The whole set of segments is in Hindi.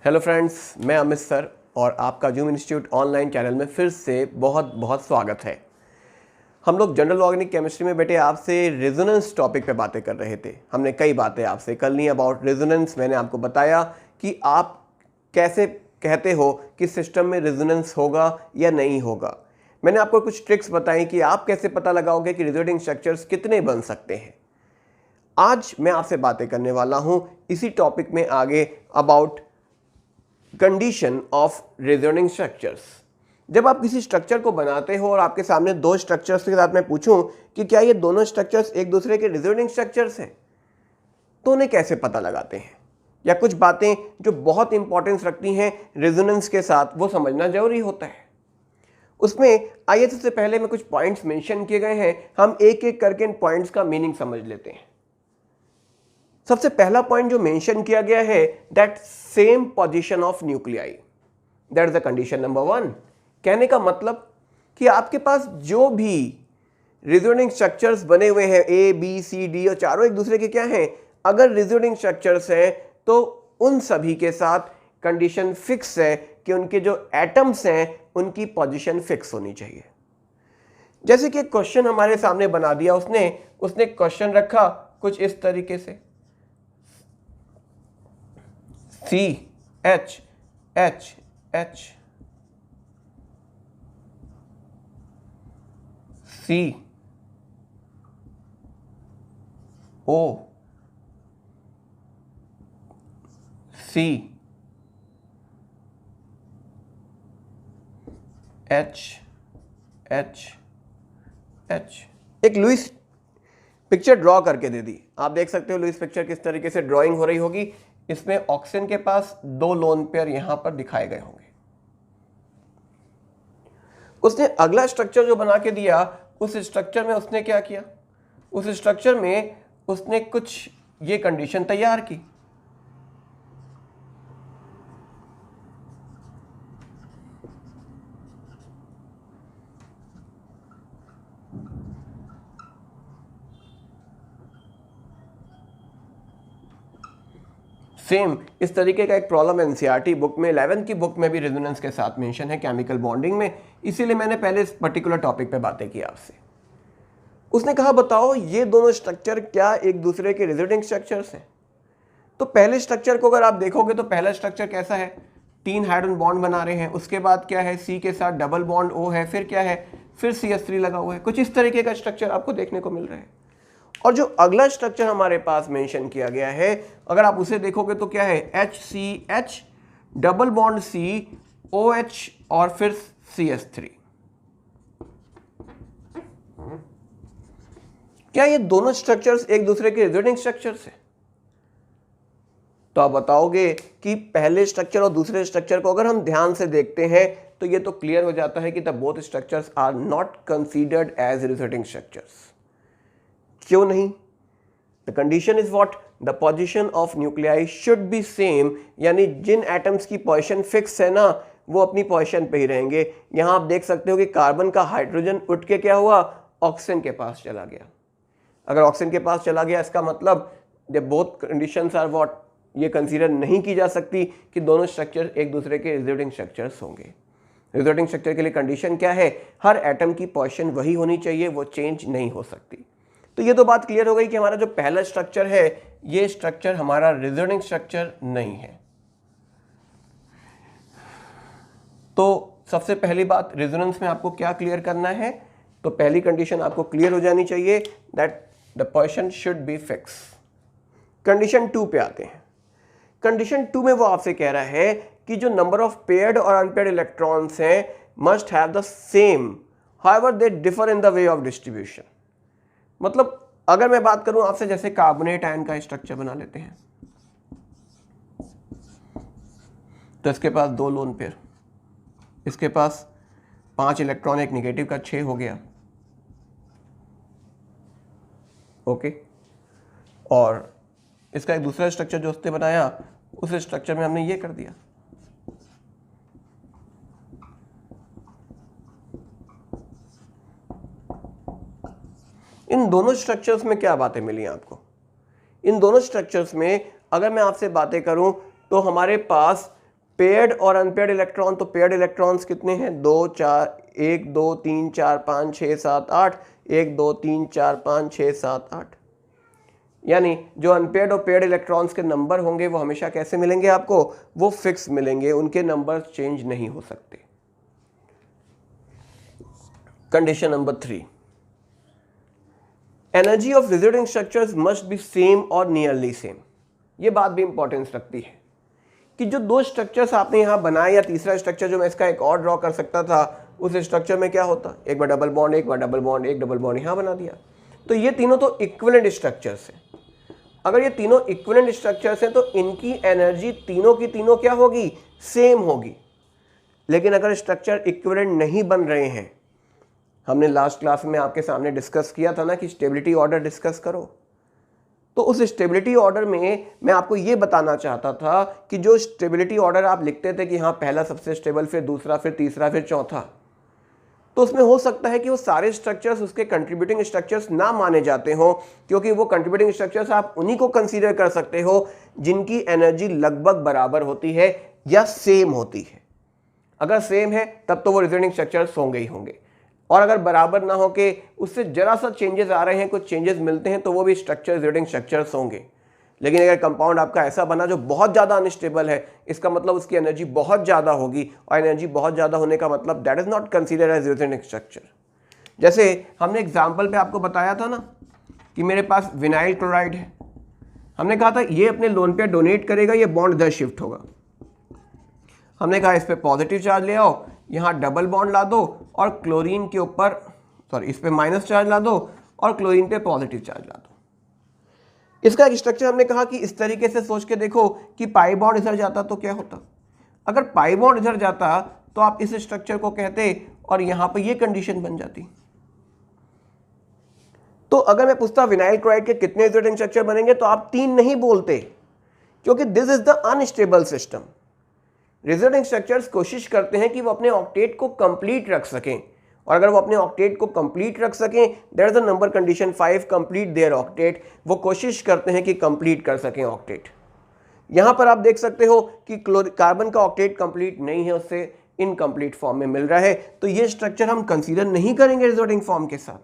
हेलो फ्रेंड्स, मैं अमित सर और आपका जूम इंस्टीट्यूट ऑनलाइन चैनल में फिर से बहुत बहुत स्वागत है। हम लोग जनरल ऑर्गेनिक केमिस्ट्री में बेटे आपसे रेजोनेंस टॉपिक पे बातें कर रहे थे। हमने कई बातें आपसे कर ली अबाउट रेजोनेंस। मैंने आपको बताया कि आप कैसे कहते हो कि सिस्टम में रेजोनेंस होगा या नहीं होगा। मैंने आपको कुछ ट्रिक्स बताई कि आप कैसे पता लगाओगे कि रिजोनेटिंग स्ट्रक्चर्स कितने बन सकते हैं। आज मैं आपसे बातें करने वाला हूं इसी टॉपिक में आगे about condition of resonating structures. जब आप किसी स्ट्रक्चर को बनाते हो और आपके सामने दो स्ट्रक्चर्स के साथ मैं पूछूं कि क्या ये दोनों स्ट्रक्चर्स एक दूसरे के रेजोनेटिंग स्ट्रक्चर्स हैं, तो उन्हें कैसे पता लगाते हैं, या कुछ बातें जो बहुत इंपॉर्टेंस रखती हैं रेजोनेंस के साथ, वो समझना जरूरी होता है। उसमें आइए सबसे पहले मैं कुछ पॉइंट्स मेंशन किए गए हैं, हम एक एक करके इन पॉइंट्स का मीनिंग समझ लेते हैं। सबसे पहला पॉइंट जो मेंशन किया गया है, that same position of nuclei, that is the condition number 1। कहने का मतलब कि आपके पास जो भी रेजोनेटिंग स्ट्रक्चर्स बने हुए हैं ए बी सी डी और चारों एक दूसरे के क्या हैं, अगर रेजोनेटिंग स्ट्रक्चर्स हैं तो उन सभी के साथ कंडीशन फिक्स है कि उनके जो एटम्स हैं उनकी पोजीशन फिक्स होनी चाहिए। जैसे कि एक क्वेश्चन हमारे सामने बना दिया उसने क्वेश्चन रखा कुछ इस तरीके से, C H H H C O C H H H. एक लुईस पिक्चर ड्रॉ करके दे दी। आप देख सकते हो लुईस पिक्चर किस तरीके से ड्राइंग हो रही होगी। इसमें ऑक्सीजन के पास 2 लोन पेयर यहां पर दिखाए गए होंगे। उसने अगला स्ट्रक्चर जो बना के दिया, उस स्ट्रक्चर में उसने क्या किया, उस स्ट्रक्चर में उसने कुछ ये कंडीशन तैयार की। सेम इस तरीके का एक प्रॉब्लम एनसीईआरटी बुक में 11th की बुक में भी रेजोनेंस के साथ मेंशन है केमिकल बॉन्डिंग में, इसीलिए मैंने पहले इस पर्टिकुलर टॉपिक पे बातें की आपसे। उसने कहा बताओ ये दोनों स्ट्रक्चर क्या एक दूसरे के रेजोनेटिंग स्ट्रक्चर्स हैं। तो पहले स्ट्रक्चर को अगर आप देखोगे तो पहला स्ट्रक्चर कैसा है, 3 हाइड्रोजन बॉन्ड बना रहे हैं, उसके बाद क्या है, सी के साथ डबल बॉन्ड ओ है, फिर क्या है, फिर CH3 लगा हुआ है। कुछ इस तरीके का स्ट्रक्चर आपको देखने को मिल रहा है। और जो अगला स्ट्रक्चर हमारे पास मेंशन किया गया है, अगर आप उसे देखोगे तो क्या है, HCH double bond C OH और फिर CH3। क्या ये दोनों स्ट्रक्चर्स एक दूसरे के रेजोनेटिंग स्ट्रक्चर्स हैं? तो आप बताओगे कि पहले स्ट्रक्चर और दूसरे स्ट्रक्चर को अगर हम ध्यान से देखते हैं तो ये तो क्लियर हो जाता है कि the both structures are not considered as resonating structures. क्यों नहीं? The condition is what, the position of nuclei should be same, यानी जिन एटम्स की पोजीशन फिक्स है ना, वो अपनी पोजीशन पे ही रहेंगे। यहां आप देख सकते हो कि कार्बन का हाइड्रोजन उठ के क्या हुआ, ऑक्सीजन के पास चला गया। अगर ऑक्सीजन के पास चला गया, इसका मतलब the both conditions are what, ये कंसीडर नहीं की जा सकती कि दोनों स्ट्रक्चर एक दूसरे के रेजोनेटिंग स्ट्रक्चर्स होंगे। रेजोनेटिंग स्ट्रक्चर के लिए कंडीशन क्या है, हर एटम की पोजीशन वही होनी चाहिए, वो चेंज नहीं हो सकती। तो ये तो बात क्लियर हो गई कि हमारा जो पहला स्ट्रक्चर है, ये स्ट्रक्चर हमारा रेजोनेटिंग स्ट्रक्चर नहीं है। तो सबसे पहली बात, रेजोनेंस में आपको क्या क्लियर करना है, तो पहली कंडीशन आपको क्लियर हो जानी चाहिए, that the position should be fix. Condition 2 पे आते हैं। कंडीशन 2 में वो आपसे कह रहा है कि जो नंबर ऑफ पेयर्ड और अनपेयर्ड इलेक्ट्रॉन्स हैं must have the same, however they differ in the way of distribution. मतलब अगर मैं बात करूं आपसे, जैसे कार्बोनेट आयन का स्ट्रक्चर बना लेते हैं, तो इसके पास 2 लोन पेयर, इसके पास 5 इलेक्ट्रॉन, एक निगेटिव का 6 हो गया, ओके। और इसका एक दूसरा स्ट्रक्चर जो उसने बनाया, उस स्ट्रक्चर में हमने ये कर दिया। इन दोनों स्ट्रक्चर्स में क्या बातें मिली आपको? इन दोनों स्ट्रक्चर्स में अगर मैं आपसे बातें करूं तो हमारे पास पेयर्ड और अनपेयर्ड इलेक्ट्रॉन, तो पेयर्ड इलेक्ट्रॉन्स कितने हैं? 2 4 1 2 3 4 5 6 7 8, 1 2 3 4 5 6 7 8। यानी जो अनपेयर्ड और पेयर्ड इलेक्ट्रॉन्स के नंबर होंगे वो हमेशा कैसे मिलेंगे आपको? वो फिक्स मिलेंगे, उनके नंबर चेंज नहीं हो सकते। Condition number 3, energy of resulting structures must be same और नियरली सेम। ये बात भी इंपॉर्टेंस रखती है कि जो दो स्ट्रक्चर्स आपने यहां बनाए, या तीसरा स्ट्रक्चर जो मैं इसका एक और ड्रॉ कर सकता था, उस स्ट्रक्चर में क्या होता? एक बार डबल बॉन्ड, एक बार डबल बॉन्ड, एक डबल बॉन्ड यहां बना दिया। तो ये तीनों तो इक्विवेलेंट स्ट्रक्चर्स हैं। अगर ये तीनों इक्विवेलेंट स्ट्रक्चर्स हैं तो इनकी एनर्जी तीनों की तीनों क्या होगी? सेम होगी। लेकिन अगर स्ट्रक्चर इक्विवेलेंट नहीं बन रहे हैं, हमने लास्ट क्लास में आपके सामने डिस्कस किया था ना कि स्टेबिलिटी ऑर्डर डिस्कस करो, तो उस स्टेबिलिटी ऑर्डर में मैं आपको ये बताना चाहता था कि जो स्टेबिलिटी ऑर्डर आप लिखते थे कि हाँ पहला सबसे स्टेबल, फिर दूसरा, फिर तीसरा, फिर चौथा, तो उसमें हो सकता है कि वो सारे स्ट्रक्चर्स उसके कंट्रीब्यूटिंग स्ट्रक्चर्स ना माने जाते हो, क्योंकि वो कंट्रीब्यूटिंग स्ट्रक्चर्स आप उन्हीं को कंसीडर कर सकते हो जिनकी एनर्जी लगभग बराबर होती है या सेम होती है। अगर सेम है तब तो वो रिजल्टिंग स्ट्रक्चर्स होंगे ही होंगे, और अगर बराबर ना हो के उससे जरा सा चेंजेस आ रहे हैं, कुछ चेंजेस मिलते हैं, तो वो भी स्ट्रक्चर रिजल्टिंग स्ट्रक्चर्स होंगे। लेकिन अगर कंपाउंड आपका ऐसा बना जो बहुत ज़्यादा अनस्टेबल है, इसका मतलब उसकी एनर्जी बहुत ज़्यादा होगी, और एनर्जी बहुत ज़्यादा होने का मतलब that is not considered as resulting structure. जैसे हमने एग्जाम्पल पे आपको बताया था ना कि मेरे पास विनाइल क्लोराइड है, हमने कहा था ये अपने लोन पे डोनेट करेगा, ये बॉन्ड इधर शिफ्ट होगा। हमने कहा इस पे पॉजिटिव चार्ज ले आओ, यहाँ डबल बॉन्ड ला दो, और क्लोरीन के ऊपर इस पे माइनस चार्ज ला दो, और क्लोरीन पे पॉजिटिव चार्ज ला दो। इसका एक स्ट्रक्चर हमने कहा कि इस तरीके से सोच के देखो कि पाई बॉन्ड इधर जाता तो क्या होता? अगर पाई बॉन्ड इधर जाता तो आप इस स्ट्रक्चर को कहते, और यहां पर ये कंडीशन बन जाती। तो अगर मैं पूछता विनाइल क्लोराइड के कितने रिजल्टिंग स्ट्रक्चर बनेंगे, तो आप 3 नहीं बोलते, क्योंकि this is the unstable system. Resulting structures कोशिश करते हैं कि वो अपने ऑक्टेट को कंप्लीट रख सकें, और अगर वो अपने ऑक्टेट को कंप्लीट रख सकें, that is the number condition 5, complete their octet. वो कोशिश करते हैं कि कंप्लीट कर सकें ऑक्टेट। यहां पर आप देख सकते हो कि कार्बन का ऑक्टेट कंप्लीट नहीं है, उससे इनकम्प्लीट फॉर्म में मिल रहा है, तो ये स्ट्रक्चर हम कंसीडर नहीं करेंगे रिजल्टिंग फॉर्म के साथ।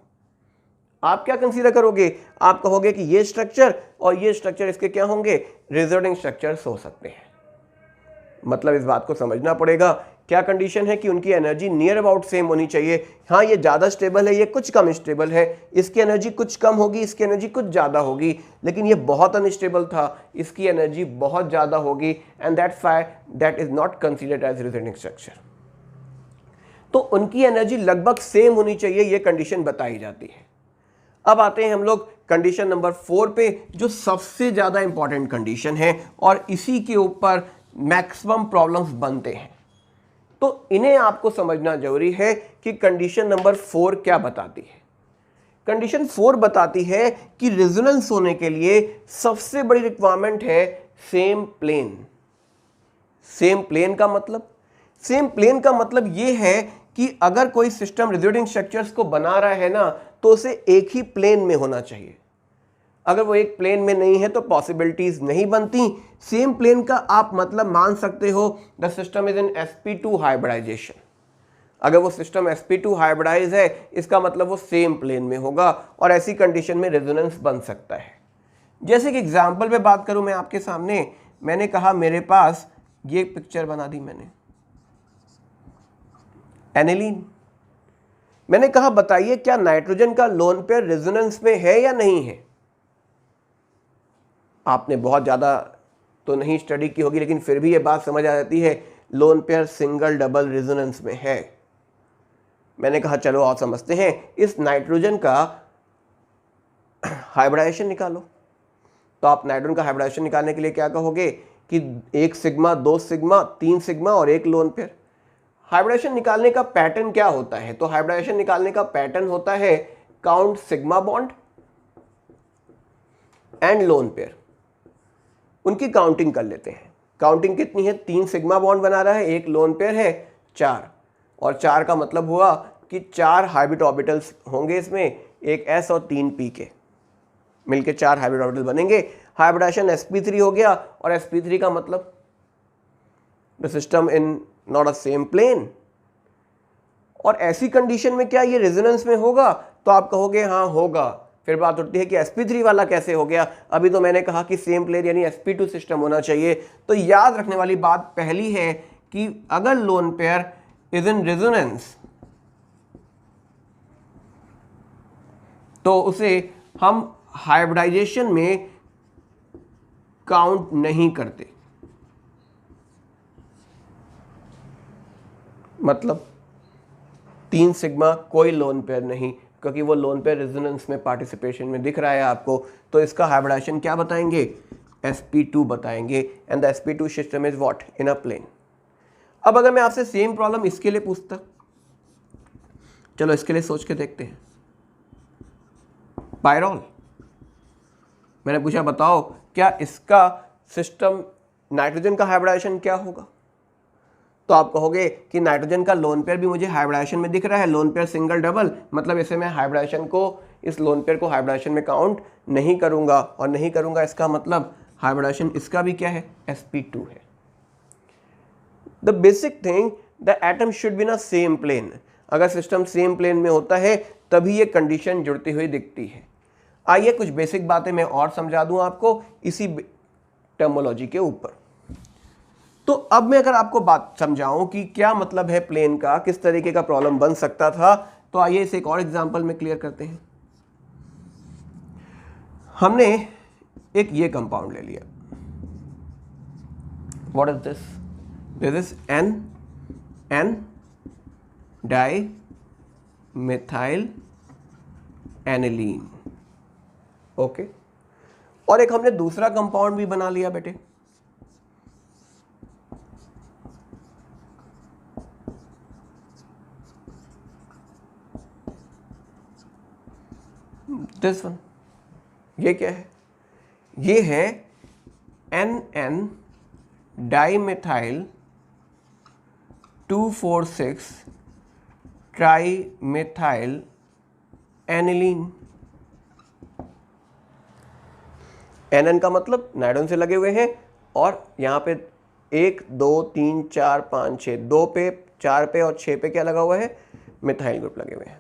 आप क्या कंसीडर करोगे? आप कहोगे कि ये स्ट्रक्चर और ये स्ट्रक्चर इसके क्या होंगे? रिजल्टिंग स्ट्रक्चर्स हो सकते हैं। मतलब इस बात को समझना पड़ेगा, क्या कंडीशन है कि उनकी एनर्जी नियर अबाउट सेम होनी चाहिए। हाँ, ये ज़्यादा स्टेबल है, ये कुछ कम स्टेबल है, इसकी एनर्जी कुछ कम होगी, इसकी एनर्जी कुछ ज़्यादा होगी, लेकिन ये बहुत अनस्टेबल था, इसकी एनर्जी बहुत ज़्यादा होगी, and that's why that is not considered as resulting structure. तो उनकी एनर्जी लगभग सेम होनी चाहिए, ये कंडीशन बताई जाती है। अब आते हैं हम लोग कंडीशन नंबर 4 पे, जो सबसे ज़्यादा इंपॉर्टेंट कंडीशन है, और इसी के ऊपर मैक्सिमम प्रॉब्लम्स बनते हैं। तो इन्हें आपको समझना जरूरी है कि कंडीशन नंबर 4 क्या बताती है। कंडीशन 4 बताती है कि रेजोनेंस होने के लिए सबसे बड़ी रिक्वायरमेंट है सेम प्लेन। सेम प्लेन का मतलब ये है कि अगर कोई सिस्टम रिजल्टिंग स्ट्रक्चर्स को बना रहा है ना, तो उसे एक ही प्लेन में होना चाहिए। अगर वो एक प्लेन में नहीं है तो पॉसिबिलिटीज नहीं बनती। सेम प्लेन का आप मतलब मान सकते हो the system is in sp2 hybridisation. अगर वो सिस्टम sp2 हाइब्रिडाइज है, इसका मतलब वो सेम प्लेन में होगा, और ऐसी कंडीशन में रेजोनेंस बन सकता है। जैसे कि एग्जांपल पे बात करूं मैं आपके सामने, मैंने कहा मेरे पास ये पिक्चर बना दी मैंने, एनिलीन। मैंने कहा बताइए क्या नाइट्रोजन का लोन पेयर रेजोनेंस में है या नहीं है? आपने बहुत ज़्यादा तो नहीं स्टडी की होगी, लेकिन फिर भी ये बात समझ आ जाती है, lone pair single double resonance में है। मैंने कहा चलो और समझते हैं, इस नाइट्रोजन का हाइब्रिडाइजेशन निकालो। तो आप नाइट्रोजन का हाइब्रिडाइजेशन निकालने के लिए क्या कहोगे कि 1 सिग्मा, 2 सिग्मा, 3 सिग्मा और 1 लोन पेयर। हाइब्रिडाइजेशन निकालने का पैटर्न क्या होता है? तो हाइब्रिडाइजेशन निकालने का पैटर्न होता है count sigma bond and lone pair. उनकी काउंटिंग कर लेते हैं। काउंटिंग कितनी है? 3 सिग्मा बॉन्ड बना रहा है, 1 लोन पेयर है, 4। और 4 का मतलब हुआ कि 4 हाइब्रिड ऑर्बिटल्स होंगे इसमें, एक s और 3 p के मिलके 4 हाइब्रिड ऑर्बिटल बनेंगे। हाइब्रिडाइजेशन sp3 हो गया, और sp3 का मतलब the system in not a same plane. और ऐसी कंडीशन में क्या ये रेजोनेंस में होगा? तो आप कहोगे हाँ होगा। फिर बात उठती है कि sp3 वाला कैसे हो गया? अभी तो मैंने कहा कि सेम प्लेन यानी sp2 सिस्टम होना चाहिए। तो याद रखने वाली बात पहली है कि अगर lone pair is in resonance तो उसे हम हाइब्रिडाइजेशन में काउंट नहीं करते। मतलब 3 सिग्मा कोई लोन पेयर नहीं, क्योंकि वो लोन पेयर रेजोनेंस में पार्टिसिपेशन में दिख रहा है आपको। तो इसका हाइब्रिडाइजेशन क्या बताएंगे? sp2 बताएंगे। And the sp2 system is what? In a plane. अब अगर मैं आपसे सेम प्रॉब्लम इसके लिए पूछता, चलो इसके लिए सोच के देखते हैं। पायरोल, मैंने पूछा बताओ क्या इसका सिस्टम नाइट्रोजन का हाइब्रिडाइजेशन क्या होगा? तो आप कहोगे कि नाइट्रोजन का लोन पेयर भी मुझे हाइब्रिडाइजेशन में दिख रहा है, लोन पेयर सिंगल डबल, मतलब इसे मैं हाइब्रिडाइजेशन को, इस लोन पेयर को हाइब्रिडाइजेशन में काउंट नहीं करूंगा। और नहीं करूंगा इसका मतलब हाइब्रिडाइजेशन इसका भी क्या है? sp2 है। The basic thing, the atom should B ना सेम प्लेन। अगर सिस्टम सेम प्लेन में होता है तभी ये कंडीशन जुड़ती हुई दिखती है। आइए कुछ बेसिक बातें मैं और समझा दूं आपको इसी टर्मोलॉजी के ऊपर। तो अब मैं अगर आपको बात समझाऊं कि क्या मतलब है प्लेन का, किस तरीके का प्रॉब्लम बन सकता था, तो आइए इसे एक और एग्जांपल में क्लियर करते हैं। हमने एक ये कंपाउंड ले लिया। What is this? This is an di methyl aniline. Okay, और एक हमने दूसरा कंपाउंड भी बना लिया बेटे। दिस वन, ये क्या है? ये है NN dimethyl 2,4,6 trimethyl aniline. NN का मतलब नाइट्रोजन से लगे हुए हैं, और यहाँ पे 1 2 3 4 5 6, 2 पे 4 पे और 6 पे क्या लगा हुआ है? मिथाइल ग्रुप लगे हुए हैं।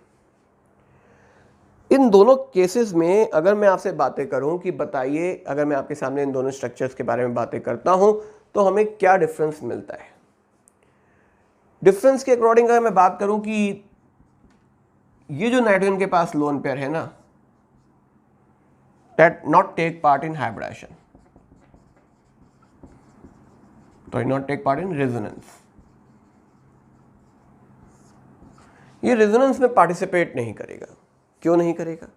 इन दोनों केसेस में अगर मैं आपसे बातें करूं कि बताइए, अगर मैं आपके सामने इन दोनों स्ट्रक्चर्स के बारे में बातें करता हूं तो हमें क्या डिफरेंस मिलता है? डिफरेंस के अकॉर्डिंग अगर मैं बात करूं कि ये जो नाइट्रोजन के पास लोन पेयर है ना, that not take part in hybridization, तो not take part in resonance, ये रेजोनेंस में पार्टिसिपेट नहीं करेगा। क्यों नहीं करेगा?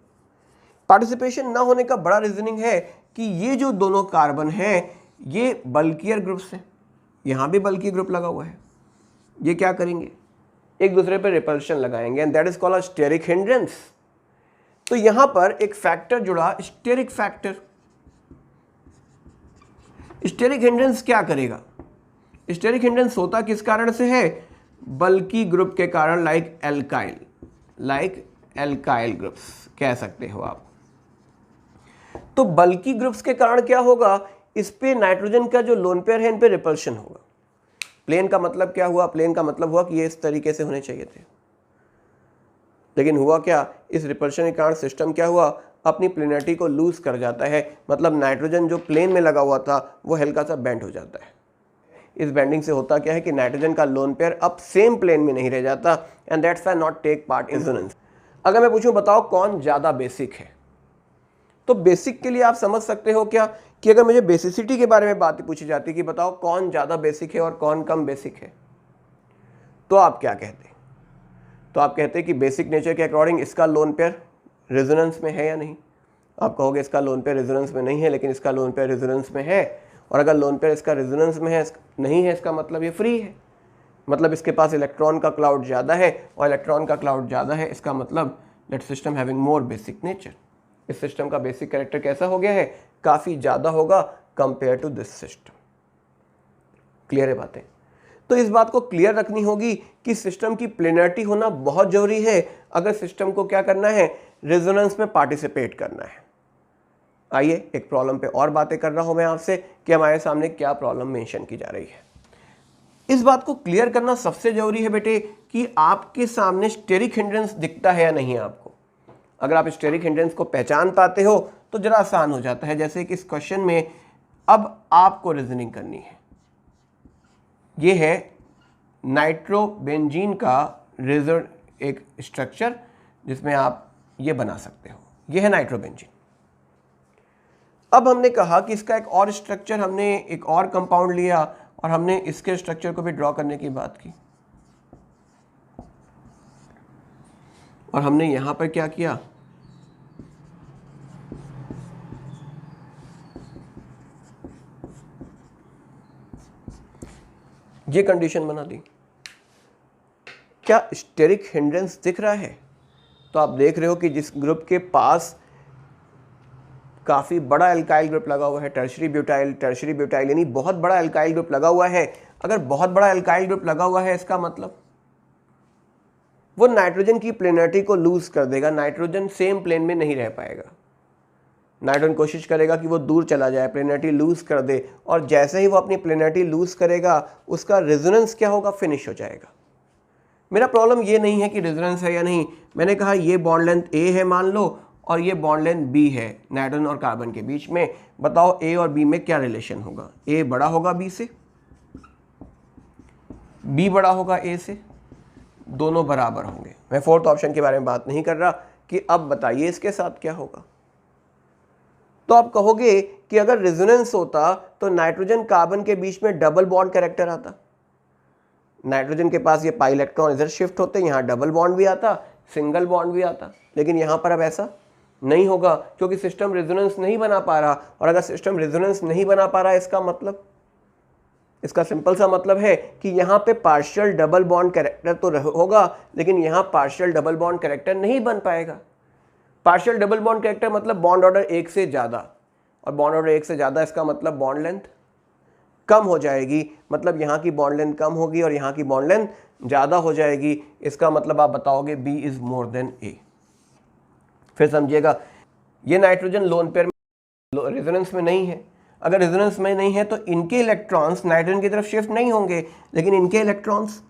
पार्टिसिपेशन ना होने का बड़ा रीजनिंग है कि ये जो दोनों कार्बन हैं ये बल्कियर ग्रुप्स हैं, यहां भी बल्की ग्रुप लगा हुआ है। ये क्या करेंगे? एक दूसरे पर रिपल्शन लगाएंगे, and that is called a steric hindrance. तो यहां पर एक फैक्टर जुड़ा, स्टेरिक फैक्टर। स्टेरिक हिंड्रेंस क्या करेगा? स्टेरिक हिंड्रेंस होता किस कारण से है? बल्की ग्रुप के कारण, लाइक एल्काइल ग्रुप्स कह सकते हो आप। तो बल्की ग्रुप्स के कारण क्या होगा? इस पे नाइट्रोजन का जो लोन पेयर है इन पे रिपल्शन होगा। प्लेन का मतलब क्या हुआ? प्लेन का मतलब हुआ कि ये इस तरीके से होने चाहिए थे, लेकिन हुआ क्या? इस रिपल्शन के कारण सिस्टम क्या हुआ? अपनी प्लेनरिटी को लूज कर जाता है। मतलब नाइट्रोजन जो प्लेन में लगा हुआ था वो हल्का सा बेंड हो जाता है। इस बेंडिंग से होता क्या है कि नाइट्रोजन का लोन पेयर अब सेम प्लेन में नहीं रह जाता, and that's why not take part in resonance. अगर मैं पूछूं बताओ कौन ज्यादा बेसिक है, तो बेसिक के लिए आप समझ सकते हो क्या कि अगर मुझे बेसिसिटी के बारे में बात पूछी जाती कि बताओ कौन ज्यादा बेसिक है और कौन कम बेसिक है, तो आप क्या कहते? तो आप कहते हैं कि बेसिक नेचर के अकॉर्डिंग इसका लोन पेयर रेजोनेंस में है या नहीं? आप कहोगे इसका लोन पेयर रेजोनेंस में नहीं है, लेकिन इसका लोन पेयर रेजोनेंस में है। और अगर लोन पेयर इसका रेजोनेंस में है नहीं है, इसका मतलब ये फ्री है। मतलब इसके पास इलेक्ट्रॉन का क्लाउड ज़्यादा है, और इलेक्ट्रॉन का क्लाउड ज़्यादा है, इसका मतलब that system having more basic nature. इस सिस्टम का बेसिक कैरेक्टर कैसा हो गया है? काफ़ी ज़्यादा होगा compare to this system. Clear है बातें? तो इस बात को क्लियर रखनी होगी कि सिस्टम की प्लेनरिटी होना बहुत जरूरी है अगर सिस्टम को क्या करना है? रेजोनेंस में पार्टिसिपेट करना है। आइए एक प्रॉब्लम पे और बातें कर रहा हूं मैं आपसे कि हमारे सामने क्या प्रॉब्लम मेंशन की जा रही है। इस बात को क्लियर करना सबसे जरूरी है बेटे कि आपके सामने स्टेरिक हिंड्रेंस दिखता है या नहीं आपको। अगर आप स्टेरिक हिंड्रेंस को पहचान पाते हो तो जरा आसान हो जाता है। जैसे कि इस क्वेश्चन में अब आपको रीजनिंग करनी है। ये है नाइट्रोबेंजीन का एक स्ट्रक्चर जिसमें आप ये बना सकते हो। ये है नाइट्रोबेंजीन। अब हमने कहा कि इसका एक और स्ट्रक्चर, हमने एक और कंपाउंड लिया और हमने इसके स्ट्रक्चर को भी ड्रॉ करने की बात की। और हमने यहां पर क्या किया, ये कंडीशन बना दी। क्या स्टेरिक हिंड्रेंस दिख रहा है? तो आप देख रहे हो कि जिस ग्रुप के पास काफ़ी बड़ा एल्काइल ग्रुप लगा हुआ है, टर्शरी ब्यूटाइल यानी बहुत बड़ा एल्काइल ग्रुप लगा हुआ है। अगर बहुत बड़ा एल्काइल ग्रुप लगा हुआ है इसका मतलब वो नाइट्रोजन की प्लेनरिटी को लूज कर देगा। नाइट्रोजन सेम प्लेन में नहीं रह पाएगा। नाइट्रोजन कोशिश करेगा कि वो दूर चला जाए, प्लेनरिटी लूज कर दे, और जैसे ही वो अपनी प्लेनरिटी लूज करेगा उसका रेजोनेंस क्या होगा, फिनिश हो जाएगा। मेरा प्रॉब्लम ये नहीं है कि रेजोनेंस है या नहीं। मैंने कहा ये बॉन्ड लेंथ ए है मान लो और ये बॉन्ड लेंथ बी है नाइट्रोजन और कार्बन के बीच में। बताओ ए और बी में क्या रिलेशन होगा? ए बड़ा होगा बी से, बी बड़ा होगा ए से, दोनों बराबर होंगे। मैं फोर्थ ऑप्शन के बारे में बात नहीं कर रहा कि अब बताइए इसके साथ क्या होगा। तो आप कहोगे कि अगर रेजोनेंस होता तो नाइट्रोजन कार्बन के बीच में डबल बॉन्ड कैरेक्टर आता। नाइट्रोजन के पास ये पाई इलेक्ट्रॉन इधर शिफ्ट होते, यहाँ डबल बॉन्ड भी आता, सिंगल बॉन्ड भी आता। लेकिन यहाँ पर अब ऐसा नहीं होगा क्योंकि सिस्टम रेजोनेंस नहीं बना पा रहा। और अगर सिस्टम रेजोनेंस नहीं बना पा रहा इसका मतलब, इसका सिंपल सा मतलब है कि यहाँ पे पार्शियल डबल बॉन्ड कैरेक्टर तो होगा लेकिन यहाँ पार्शियल डबल बॉन्ड कैरेक्टर नहीं बन पाएगा। पार्शियल डबल बॉन्ड कैरेक्टर मतलब बॉन्ड ऑर्डर एक से ज़्यादा, और बॉन्ड ऑर्डर एक से ज़्यादा इसका मतलब बॉन्ड लेंथ कम हो जाएगी। मतलब यहाँ की बॉन्ड लेंथ कम होगी और यहाँ की बॉन्ड लेंथ ज़्यादा हो जाएगी। इसका मतलब आप बताओगे बी इज मोर देन ए। फिर समझिएगा, ये नाइट्रोजन लोन पेयर में रेजोनेंस में नहीं है। अगर रेजोनेंस में नहीं है तो इनके इलेक्ट्रॉन्स नाइट्रोजन की तरफ शिफ्ट नहीं होंगे, लेकिन इनके इलेक्ट्रॉन्स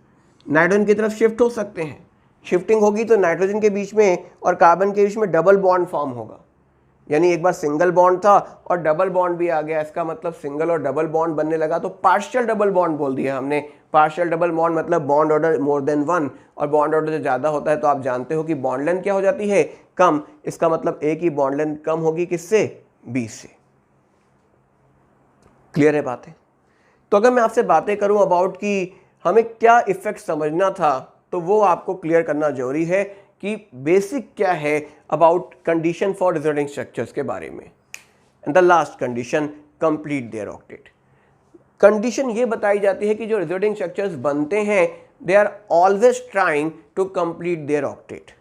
नाइट्रोजन की तरफ शिफ्ट हो सकते हैं। शिफ्टिंग होगी तो नाइट्रोजन के बीच में और कार्बन के बीच में डबल बॉन्ड फॉर्म होगा। यानी एक बार सिंगल बॉन्ड था और डबल बॉन्ड भी आ गया। इसका मतलब सिंगल और डबल बॉन्ड बनने लगा तो पार्शियल डबल बॉन्ड बोल दिया हमने। पार्शियल डबल बॉन्ड मतलब bond order more than one, और बॉन्ड ऑर्डर जो ज़्यादा होता है तो आप जानते हो कि बॉन्ड लेंथ क्या हो जाती है, कम। इसका मतलब ए की बॉन्ड लेंथ कम होगी किससे, बी से। क्लियर है बातें? तो अगर मैं आपसे बातें करूं अबाउट कि हमें क्या इफेक्ट समझना था तो वो आपको क्लियर करना जरूरी है कि बेसिक क्या है about condition for resonating structures के बारे में। And the last condition, complete their octet. Condition ये बताई जाती है कि जो रिजोनेटिंग स्ट्रक्चर्स बनते हैं they are always trying to complete their octet.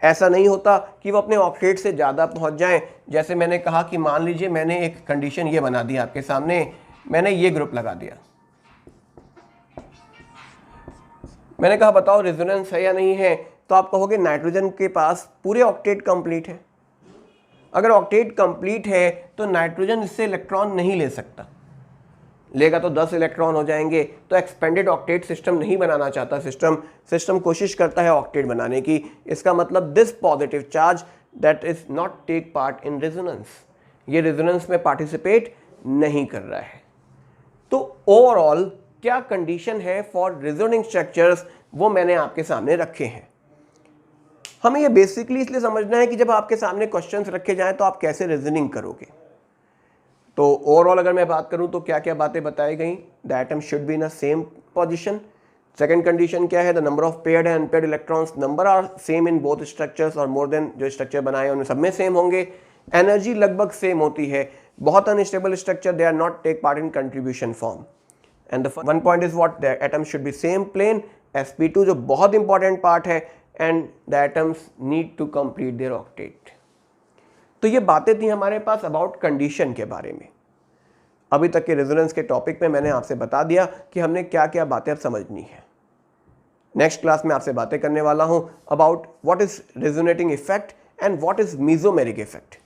ऐसा नहीं होता कि वो अपने ऑक्टेट से ज़्यादा पहुंच जाएं। जैसे मैंने कहा कि मान लीजिए मैंने एक कंडीशन ये बना दी आपके सामने, मैंने ये ग्रुप लगा दिया, मैंने कहा बताओ रेजोनेंस है या नहीं है, तो आप कहोगे नाइट्रोजन के पास पूरे ऑक्टेट कंप्लीट है। अगर ऑक्टेट कंप्लीट है तो नाइट्रोजन इससे इलेक्ट्रॉन नहीं ले सकता, लेगा तो 10 इलेक्ट्रॉन हो जाएंगे। तो एक्सपेंडेड ऑक्टेट सिस्टम नहीं बनाना चाहता सिस्टम कोशिश करता है ऑक्टेट बनाने की। इसका मतलब this positive charge that is not take part in resonance, ये रेजोनेंस में पार्टिसिपेट नहीं कर रहा है। तो ओवरऑल क्या कंडीशन है फॉर रेजोनेटिंग स्ट्रक्चर्स वो मैंने आपके सामने रखे हैं। हमें ये बेसिकली इसलिए समझना है कि जब आपके सामने क्वेश्चंस रखे जाएं तो आप कैसे रीजनिंग करोगे। तो ओवरऑल अगर मैं बात करूं तो क्या क्या बातें बताई गई, the atom should be in a same position. Second condition क्या है, the number of paired and unpaired electrons number are same in both structures, और मोर देन जो स्ट्रक्चर बनाए उनमें सब में सेम होंगे। एनर्जी लगभग सेम होती है। बहुत unstable structure they are not take part in contribution form. And the one point is what, the atom should be same plane, sp2 जो बहुत इंपॉर्टेंट पार्ट है, and the atoms need to complete their octet. तो ये बातें थी हमारे पास अबाउट कंडीशन के बारे में। अभी तक के रेजोनेंस के टॉपिक में मैंने आपसे बता दिया कि हमने क्या क्या बातें अब समझनी है। नेक्स्ट क्लास में आपसे बातें करने वाला हूं about what is resonating effect and what is mesomeric effect.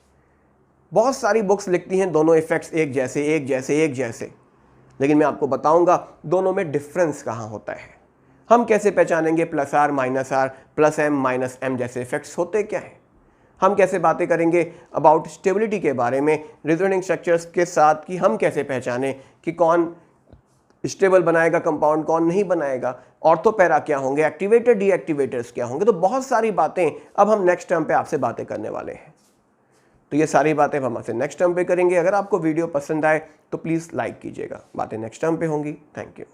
बहुत सारी बुक्स लिखती हैं दोनों इफेक्ट्स एक जैसे एक जैसे एक जैसे, लेकिन मैं आपको बताऊंगा दोनों में डिफरेंस कहाँ होता है। हम कैसे पहचानेंगे plus R minus R, plus M minus M जैसे इफेक्ट्स होते क्या हैं। हम कैसे बातें करेंगे अबाउट स्टेबिलिटी के बारे में रेजोनेटिंग स्ट्रक्चर्स के साथ कि हम कैसे पहचानें कि कौन स्टेबल बनाएगा कंपाउंड, कौन नहीं बनाएगा, ऑर्थोपैरा क्या होंगे, एक्टिवेटर डीएक्टिवेटर्स क्या होंगे। तो बहुत सारी बातें अब हम नेक्स्ट टर्म पे आपसे बातें करने वाले हैं। तो ये सारी बातें हम आपसे नेक्स्ट टर्म पे करेंगे। अगर आपको वीडियो पसंद आए तो प्लीज़ लाइक कीजिएगा। बातें नेक्स्ट टर्म पे होंगी। Thank you.